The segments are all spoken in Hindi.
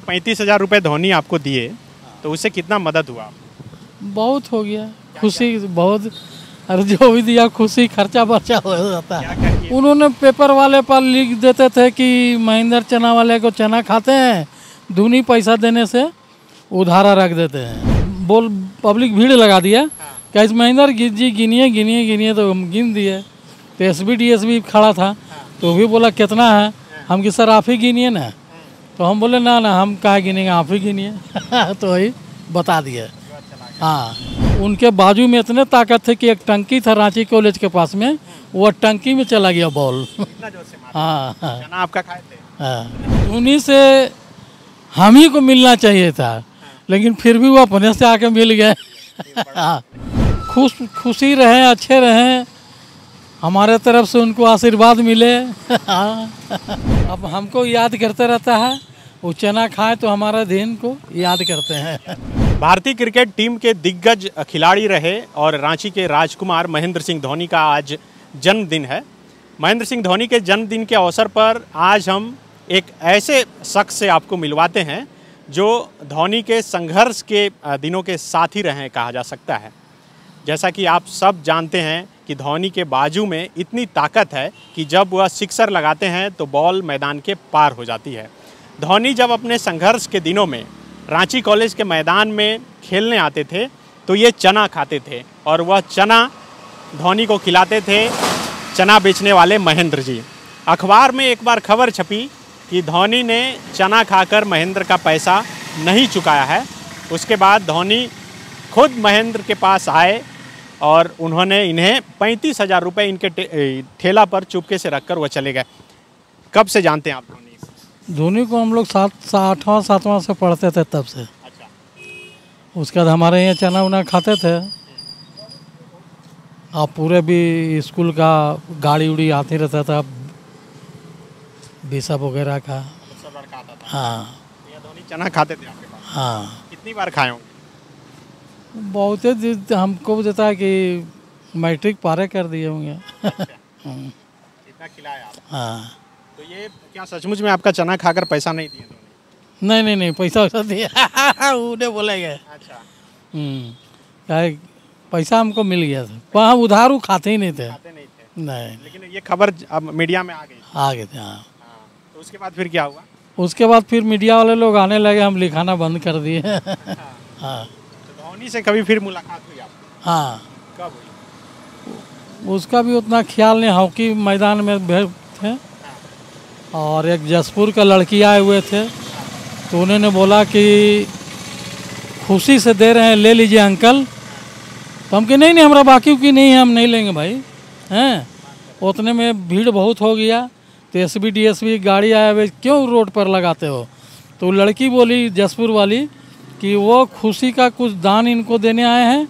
35,000 रुपये धोनी आपको दिए तो उससे कितना मदद हुआ? बहुत हो गया, खुशी बहुत। अरे जो भी दिया खुशी, खर्चा बर्चा हो जाता है। उन्होंने पेपर वाले पर लिख देते थे कि महेंद्र चना वाले को चना खाते हैं, धोनी पैसा देने से उधारा रख देते हैं। बोल पब्लिक भीड़ लगा दिया, कैसे महेंद्र जी गिनिए गिनिए गिनिए, तो हम गिन दिए। तो SB DSB खड़ा था तो भी बोला कितना है, हम कि सर आप ही गिनिए ना। तो हम बोले ना ना हम कहाँ गिनेंगे, आप ही गिनिए। तो वही बता दिए। हाँ, उनके बाजू में इतने ताकत थे कि एक टंकी था रांची कॉलेज के पास में, वो टंकी में चला गया बॉल। हाँ चना आपका खाए थे? हाँ, उन्हीं से हम ही को मिलना चाहिए था, लेकिन फिर भी वो अपने से आके मिल गए। हाँ, खुशी रहें, अच्छे रहें, हमारे तरफ से उनको आशीर्वाद मिले। अब हमको याद करते रहता है, वो चना खाए तो हमारा दिन को याद करते हैं। भारतीय क्रिकेट टीम के दिग्गज खिलाड़ी रहे और रांची के राजकुमार महेंद्र सिंह धोनी का आज जन्मदिन है। महेंद्र सिंह धोनी के जन्मदिन के अवसर पर आज हम एक ऐसे शख्स से आपको मिलवाते हैं जो धोनी के संघर्ष के दिनों के साथी रहे कहा जा सकता है। जैसा कि आप सब जानते हैं कि धोनी के बाजू में इतनी ताकत है कि जब वह सिक्सर लगाते हैं तो बॉल मैदान के पार हो जाती है। धोनी जब अपने संघर्ष के दिनों में रांची कॉलेज के मैदान में खेलने आते थे तो ये चना खाते थे और वह चना धोनी को खिलाते थे चना बेचने वाले महेंद्र जी। अखबार में एक बार खबर छपी कि धोनी ने चना खाकर महेंद्र का पैसा नहीं चुकाया है। उसके बाद धोनी खुद महेंद्र के पास आए और उन्होंने इन्हें 35,000 रुपये इनके ठेला पर चुपके से रखकर वह चले गए। कब से जानते हैं आप धोनी? धोनी को हम लोग 8वां 7वां से पढ़ते थे तब से। अच्छा। उसके बाद हमारे यहाँ चना उना खाते थे और पूरे भी स्कूल का गाड़ी उड़ी आती रहता था, बिशप वगैरह का। सब लड़का आता था। हाँ, ये धोनी चना खाते थे आपके पास? हाँ, कितनी बार खाए होंगे? बहुत हमको देता है कि मैट्रिक पारे कर दिए होंगे। इतना खिलाया आप? हाँ। तो ये क्या सचमुच में आपका चना खाकर पैसा नहीं दिए धोनी? नहीं, पैसा वैसा दिया। उन्हें बोले गए। अच्छा। क्या पैसा हमको मिल गया था, वहाँ उधार वो खाते ही नहीं थे। खाते नहीं थे? नहीं। लेकिन ये खबर अब मीडिया में आ गई? आ गए थे। हाँ। हाँ। तो उसके बाद फिर क्या हुआ? उसके बाद फिर मीडिया वाले लोग आने लगे, हम लिखाना बंद कर दिए। हाँ। तो धोनी से कभी फिर मुलाकात हुई आपकी? हाँ। कब हुई? उसका भी उतना ख्याल नहीं, हॉकी मैदान में भेज थे और एक जसपुर का लड़की आए हुए थे तो उन्होंने बोला कि खुशी से दे रहे हैं, ले लीजिए अंकल। तो हम कहे नहीं हमारा बाकी की नहीं है, हम नहीं लेंगे भाई हैं। उतने में भीड़ बहुत हो गया तो SB DSB गाड़ी आया हुए, क्यों रोड पर लगाते हो? तो लड़की बोली जसपुर वाली कि वो खुशी का कुछ दान इनको देने आए हैं,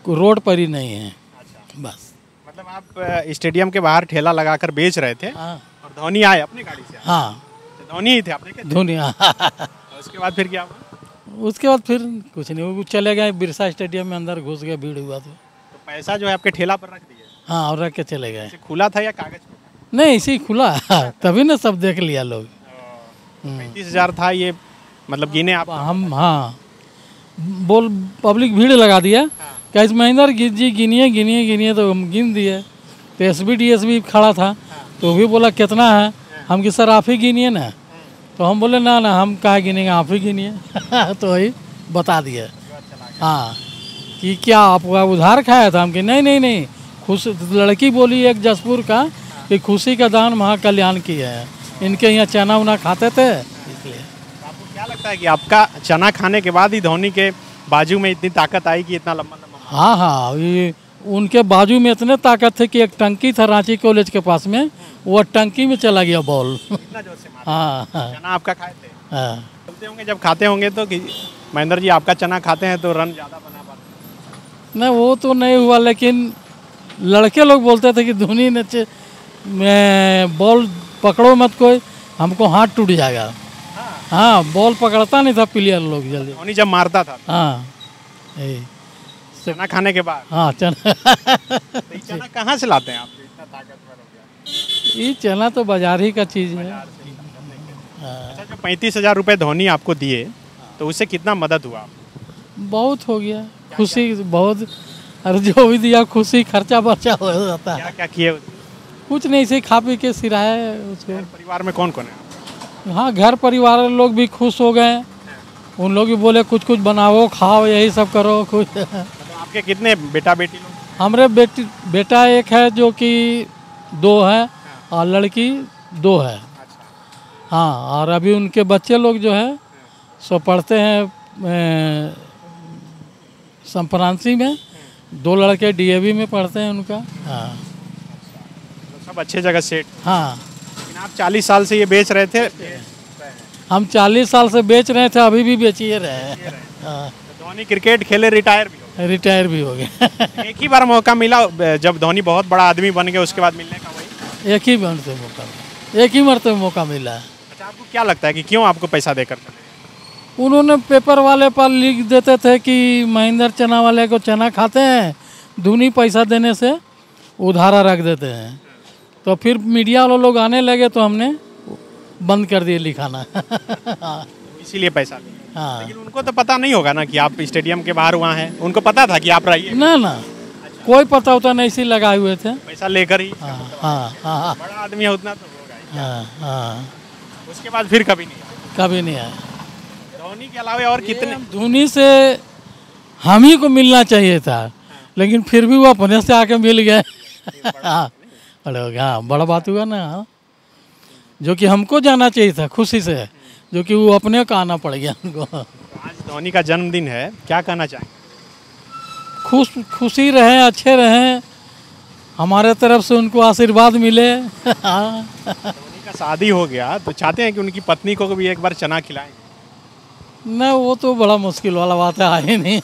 रोड पर ही नहीं है। अच्छा। बस। मतलब आप स्टेडियम के बाहर ठेला लगाकर बेच रहे थे? हाँ। और धोनी आए अपनी गाड़ी से? हाँ। तो धोनी ही थे आपने क्या? धोनी। उसके बाद फिर क्या हुआ? उसके बाद फिर कुछ नहीं, वो चले गए बिरसा स्टेडियम में, अंदर घुस गए, भीड़ हुआ तो पैसा जो है आपके ठेला पर रख दिए? हाँ, और रख के चले गए। खुला था या कागज पे? नहीं, इसी खुला। तभी ना सब देख लिया लोग। 35,000 था ये, मतलब गिने आप? हम, हाँ, बोल पब्लिक भीड़ लगा दिया, कैसे महेंद्र जी गिनिए गिनिए गिनिए, तो हम गिन दिए। तो SB DSB खड़ा था तो भी बोला कितना है, हम कि सर आप ही गिनिए ना। तो हम बोले ना ना हम कहाँ गिनेंगे, आप ही गिनिए। तो वही बता दिए। हाँ, कि क्या आप उधार खाया था? हम कि नहीं, खुश लड़की बोली एक जसपुर का कि खुशी का दान महाकल्याण किया है, इनके यहाँ चना उना खाते थे इसलिए। आपको क्या लगता है कि आपका चना खाने के बाद ही धोनी के बाजू में इतनी ताकत आई कि इतना लंबा? हाँ, ये उनके बाजू में इतने ताकत थे कि एक टंकी था रांची कॉलेज के पास में, वो टंकी में चला गया बॉल। इतना जोर से मारा? हाँ। चना आपका खाए थे? हाँ। बोलते होंगे जब खाते होंगे तो कि महेंद्र जी आपका चना खाते हैं तो रन ज़्यादा बना पाते? नहीं, वो तो नहीं हुआ, लेकिन लड़के लोग बोलते थे कि धोनी ने बॉल पकड़ो मत कोई, हमको हाथ टूट जाएगा। हाँ, बॉल पकड़ता नहीं था प्लेयर लोग जल्दी। धोनी जब मारता था? हाँ। चना खाने के बाद? हाँ, चना। तो ये चना कहाँ से लाते हैं आप, इतना ताकतवर हो गया? ये चना तो बाजार ही का चीज़ है। अच्छा, जो 35,000 रुपये धोनी आपको दिए तो उससे कितना मदद हुआ? बहुत हो गया, खुशी बहुत, और जो भी दिया खुशी खर्चा बर्चा हो जाता है। क्या क्या किए? कुछ नहीं, से खा पी के सिराया उसको। परिवार में कौन कौन है? हाँ, घर परिवार लोग भी खुश हो गए, उन लोग भी बोले कुछ कुछ बनाओ खाओ यही सब करो कुछ। मतलब आपके कितने बेटा बेटी लोग? हमारे बेटा एक है जो कि 2 है और लड़की 2 है। हाँ, और अभी उनके बच्चे लोग जो है सो पढ़ते हैं संप्रांति में, 2 लड़के डीएवी में पढ़ते हैं उनका। हाँ सब अच्छे जगह सेट। हाँ, लेकिन आप 40 साल से ये बेच रहे थे? हम 40 साल से बेच रहे थे, अभी भी बेचिए रहे हैं। हाँ, तो धोनी क्रिकेट खेले रिटायर भी हो रिटायर भी हो गए। गए। एक ही बार मौका मिला जब धोनी बहुत बड़ा आदमी बन गया, उसके बाद मिलने का? वही एक ही मरतबे मौका मिला है। अच्छा, आपको क्या लगता है कि क्यों आपको पैसा देकर चले? उन्होंने पेपर वाले पर लिख देते थे कि महेंद्र चना वाले को चना खाते हैं, धोनी पैसा देने से उधारा रख देते हैं। तो फिर मीडिया वाले लोग आने लगे तो हमने बंद कर दिए लिखाना। इसीलिए पैसा दिया। हाँ, लेकिन उनको तो पता नहीं होगा ना कि आप स्टेडियम के बाहर वहाँ हैं। उनको पता था कि आप रहिए? ना कोई पता होता नहीं, इसी लगाए हुए थे। पैसा लेकर ही। हाँ हाँ हाँ बड़ा आदमी है उतना तो होगा ही। हाँ हाँ, उसके बाद फिर कभी नहीं आया। कभी नहीं आया। धोनी के अलावा और कितने? धोनी से हम ही को मिलना चाहिए था, लेकिन फिर भी वो अपने से आके मिल गए। हाँ, बड़ा बात हुआ ना, जो कि हमको जाना चाहिए था खुशी से, जो कि वो अपने को आना पड़ गया उनको। आज धोनी का जन्मदिन है, क्या कहना चाहेंगे? खुशी रहे, अच्छे रहें, हमारे तरफ से उनको आशीर्वाद मिले। हाँ, धोनी का शादी हो गया तो चाहते हैं कि उनकी पत्नी को भी एक बार चना खिलाएं? नहीं, वो तो बड़ा मुश्किल वाला बात है, आए नहीं।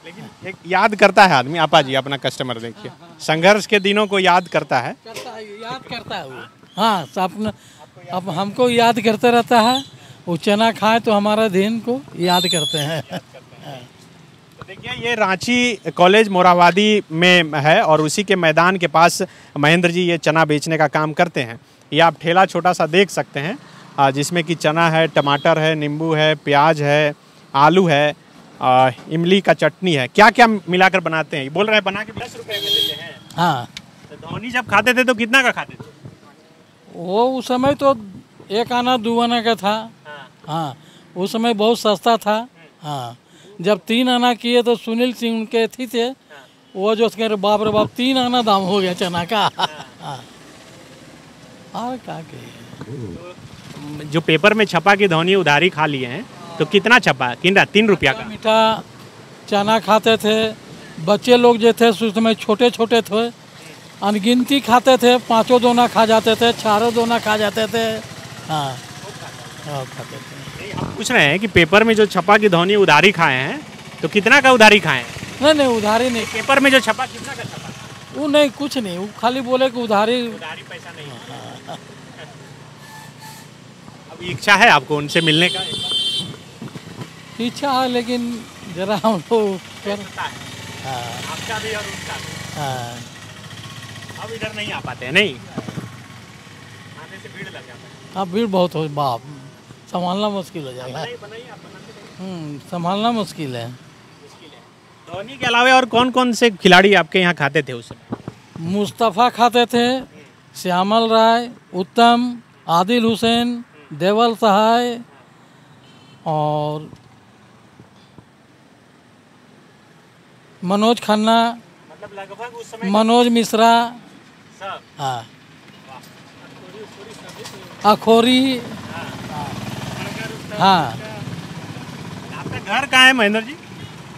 लेकिन एक याद करता है आदमी। आपा जी अपना कस्टमर देखिए, संघर्ष के दिनों को याद करता है। याद करता है वो। हाँ, अपना अब हमको याद करते रहता है। वो चना खाए तो हमारा दिन को याद करते हैं। तो देखिए, ये रांची कॉलेज मोराबादी में है और उसी के मैदान के पास महेंद्र जी ये चना बेचने का काम करते हैं। ये आप ठेला छोटा सा देख सकते हैं, जिसमें कि चना है, टमाटर है, नींबू है, प्याज है, आलू है, इमली का चटनी है। क्या क्या मिलाकर बनाते हैं? बोल रहे हैं बना के 10 रुपए में देते हैं। हाँ, तो धोनी जब खाते थे तो कितना का खाते थे? वो उस समय तो 1 आना 2 आना का था। हाँ, उस समय बहुत सस्ता था। हाँ, जब 3 आना किए तो सुनील सिंह उनके थी थे, वो जो कह रहे बाप रे बाप 3 आना दाम हो गया चना का। हाँ, और क्या कहिए। जो पेपर में छपा कि धोनी उधारी खा लिए हैं, तो कितना छपा? 3 रुपया का मीठा चना खाते थे। बच्चे लोग जो थे उस समय छोटे छोटे थे, अनगिनती खाते थे, 5 दोना खा जाते थे, 4 दोना खा जाते थे। हाँ, खाते थे। हम पूछ रहे हैं कि पेपर में जो छपा कि धोनी उधारी खाए हैं, तो कितना का उधारी खाए हैं? नहीं, उधारी नहीं। पेपर में जो छपा कितना का छपा? वो नहीं, कुछ नहीं, वो खाली बोले कि उधारी पैसा नहीं। अब इच्छा है आपको उनसे मिलने का? इच्छा है, लेकिन जरा हम लोग आपका भी और उनका भी। हाँ, अब इधर नहीं आ पाते हैं? नहीं आने से भीड़ लग जाता है। अब भीड़ बहुत हो, बाप संभालना मुश्किल हो जाएगा। संभालना मुश्किल है। धोनी के अलावा और कौन कौन से खिलाड़ी आपके यहाँ खाते थे उस समय? मुस्तफ़ा खाते थे, श्यामल राय, उत्तम, आदिल हुसैन, देवल सहाय और मनोज खन्ना, मतलब लगभग उस समय मनोज मिश्रा। सब। हाँ, अखोरी। हाँ, आपका घर कहाँ है महेंद्र जी?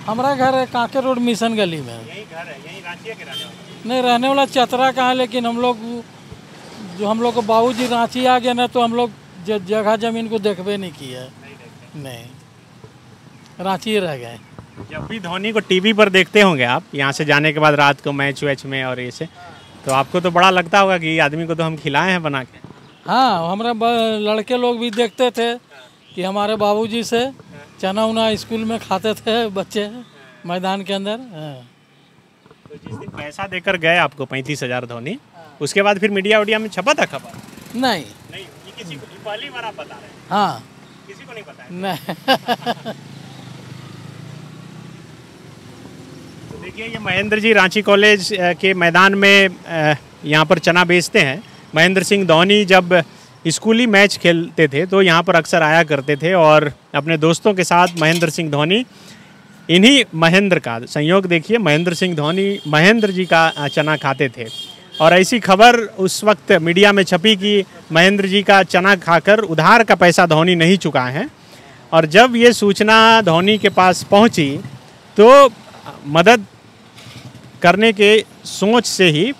हमारा घर है कांके रोड मिशन गली में। यही घर है? यही रांची के रहने वाले? नहीं, रहने वाला चतरा का है, लेकिन हम लोग को बाबूजी रांची आ गए ना, तो हम लोग जगह जमीन को देखबे नहीं किया। नहीं, रांची ही रह गए। जब भी धोनी को टीवी पर देखते होंगे आप, यहाँ से जाने के बाद रात को मैच वैच में और ऐसे, तो आपको तो बड़ा लगता होगा कि आदमी को तो हम खिलाए हैं बना के। हाँ, हमारे लड़के लोग भी देखते थे कि हमारे बाबूजी से चना उना स्कूल में खाते थे बच्चे मैदान के अंदर। तो जिस दिन पैसा देकर गए आपको 35,000 धोनी, उसके बाद फिर मीडिया उडिया में छपा था खबर? नहीं, किसी को पहली बार आप बता रहे हैं? हाँ, किसी को नहीं पता है? नहीं। तो देखिए ये महेंद्र जी रांची कॉलेज के मैदान में यहाँ पर चना बेचते हैं। महेंद्र सिंह धोनी जब स्कूली मैच खेलते थे तो यहाँ पर अक्सर आया करते थे और अपने दोस्तों के साथ महेंद्र सिंह धोनी इन्हीं महेंद्र का संयोग देखिए, महेंद्र सिंह धोनी महेंद्र जी का चना खाते थे। और ऐसी खबर उस वक्त मीडिया में छपी कि महेंद्र जी का चना खाकर उधार का पैसा धोनी नहीं चुकाए हैं। और जब ये सूचना धोनी के पास पहुंची तो मदद करने के सोच से ही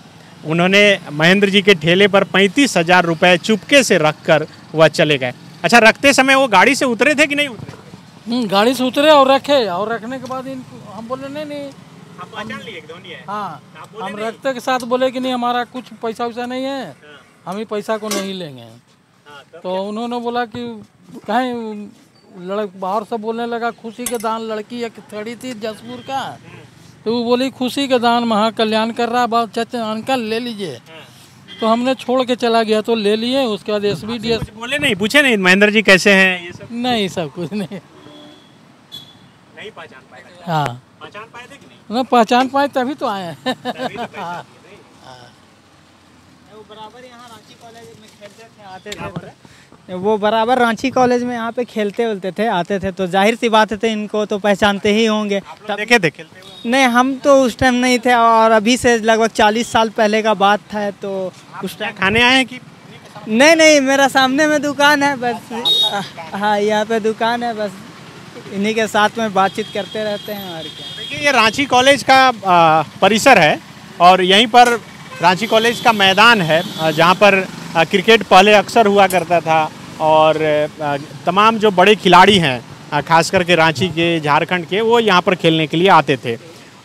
उन्होंने महेंद्र जी के ठेले पर 35,000 रुपये चुपके से रखकर वह चले गए। अच्छा, रखते समय वो गाड़ी से उतरे थे कि नहीं उतरे? गाड़ी से उतरे और रखे, और रखने के बाद इनको हम बोले नहीं आप पहचान लिए धोनी है? हाँ, हम रखते के साथ बोले कि नहीं हमारा कुछ पैसा वैसा नहीं है, हम ही पैसा को नहीं लेंगे। तो उन्होंने बोला कि कहीं बाहर से बोलने लगा खुशी के दान लड़की एक खड़ी थी जसपुर का, तो वो बोली खुशी के दान महा कल्याण कर रहा बात चाचा अंकल ले लीजिए। तो हमने छोड़ के चला गया तो ले लिए। उसके बाद SBDS बोले नहीं, पूछे नहीं महेंद्र जी कैसे हैं ये सब? नहीं, सब कुछ नहीं पहचान पाए। हाँ, पहचान पाए थे कि नहीं? ना पहचान पाए तभी तो आए हैं। वो बराबर यहाँ रांची कॉलेज में खेलते थे, आते थे। वो बराबर रांची कॉलेज में यहाँ पे खेलते उलते थे, आते थे, तो जाहिर सी बात है इनको तो पहचानते ही होंगे। देखे थे खेलते हुए? नहीं, हम तो उस टाइम नहीं थे और अभी से लगभग 40 साल पहले का बात था। तो उस टाइम खाने आए हैं कि नहीं, मेरा सामने में दुकान है बस। हाँ, यहाँ पे दुकान है बस, इन्हीं के साथ में बातचीत करते रहते हैं और क्या। देखिए ये रांची कॉलेज का परिसर है और यहीं पर रांची कॉलेज का मैदान है जहाँ पर क्रिकेट पहले अक्सर हुआ करता था और तमाम जो बड़े खिलाड़ी हैं खास करके रांची के, झारखंड के, वो यहाँ पर खेलने के लिए आते थे।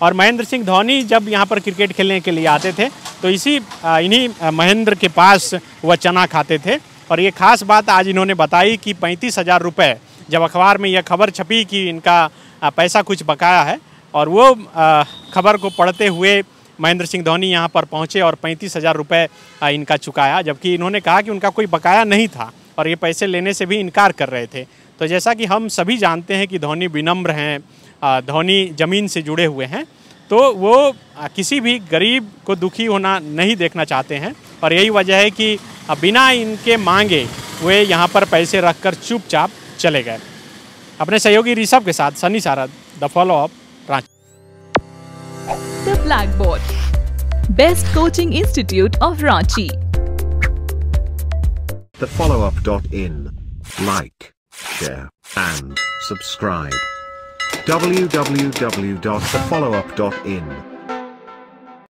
और महेंद्र सिंह धोनी जब यहाँ पर क्रिकेट खेलने के लिए आते थे तो इन्हीं महेंद्र के पास वह चना खाते थे। और ये खास बात आज इन्होंने बताई कि 35,000 रुपये जब अखबार में यह खबर छपी कि इनका पैसा कुछ बकाया है, और वो खबर को पढ़ते हुए महेंद्र सिंह धोनी यहाँ पर पहुँचे और 35,000 रुपये इनका चुकाया, जबकि इन्होंने कहा कि उनका कोई बकाया नहीं था और ये पैसे लेने से भी इनकार कर रहे थे। तो जैसा कि हम सभी जानते हैं कि धोनी विनम्र हैं, धोनी ज़मीन से जुड़े हुए हैं, तो वो किसी भी गरीब को दुखी होना नहीं देखना चाहते हैं। और यही वजह है कि बिना इनके मांगे वे यहाँ पर पैसे रखकर चुपचाप चले गए। अपने सहयोगी ऋषभ के साथ Sunny Sarad, the follow up, Ranchi. The Blackboard, Best Coaching Institute of Ranchi. The followup.in. Like, share, and subscribe. www.thefollowup.in